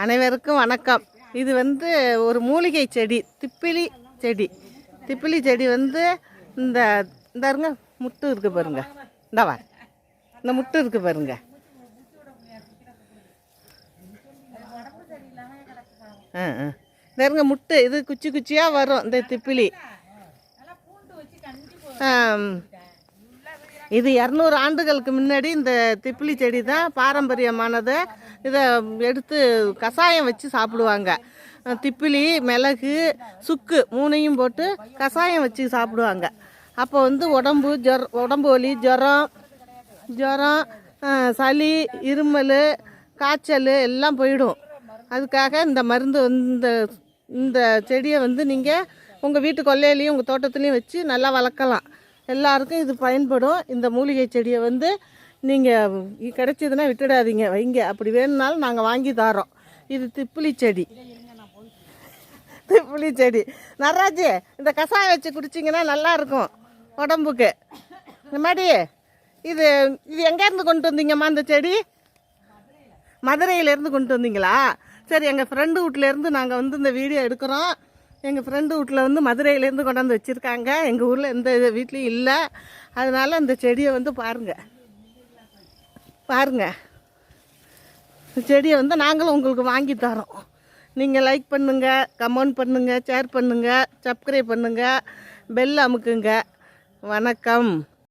அனைவருக்கும் வணக்கம். இது வந்து ஒரு மூலிகை செடி, திப்பிலி செடி. திப்பிலி செடி வந்து இந்த இந்தாருங்க முட்டு இருக்குது பாருங்க. இந்தவா இந்த முட்டு இருக்குது பாருங்க. இந்தாருங்க முட்டு, இது குச்சி குச்சியாக வரும் இந்த திப்பிலி. இது 200 ஆண்டுகளுக்கு முன்னாடி இந்த திப்பிலி செடி தான் பாரம்பரியமானது. இதை எடுத்து கஷாயம் வச்சு சாப்பிடுவாங்க. திப்பிலி, மிளகு, சுக்கு 3ஐயும் போட்டு கஷாயம் வச்சு சாப்பிடுவாங்க. அப்போ வந்து உடம்பு வலி, ஜுரம், சளி, இருமல், காய்ச்சல் எல்லாம் போயிடும். அதுக்காக இந்த மருந்து இந்த செடியை வந்து நீங்கள் உங்கள் வீட்டு கொல்லையிலையும் உங்கள் தோட்டத்துலேயும் வச்சு நல்லா வளர்க்கலாம். எல்லாருக்கும் இது பயன்படும். இந்த மூலிகை செடியை வந்து நீங்கள் கிடைச்சதுன்னா விட்டுடாதீங்க, வைங்க. அப்படி வேணும்னாலும் நாங்கள் வாங்கி தரோம். இது திப்பிலி செடி. திப்பிலி செடி நடராஜ், இந்த கஷாயம் வச்சு குடிச்சிங்கன்னா நல்லாயிருக்கும் உடம்புக்கு. இந்த மாதிரி இது எங்கேருந்து கொண்டு வந்தீங்கம்மா இந்த செடி? மதுரையிலேருந்து கொண்டு வந்தீங்களா? சரி, எங்கள் ஃப்ரெண்டு வீட்டிலேருந்து நாங்கள் வந்து இந்த வீடியோ எடுக்கிறோம். எங்கள் ஃப்ரெண்டு வீட்டில் வந்து மதுரையிலேருந்து கொண்டாந்து வச்சுருக்காங்க. எங்கள் ஊரில் எந்த வீட்லேயும் இல்லை. அதனால் அந்த செடியை வந்து பாருங்கள். செடியை வந்து நாங்களும் உங்களுக்கு வாங்கி தரோம். நீங்கள் லைக் பண்ணுங்கள், கமெண்ட் பண்ணுங்கள், ஷேர் பண்ணுங்கள், சப்ஸ்கிரைப் பண்ணுங்கள், பெல் அமுக்குங்க. வணக்கம்.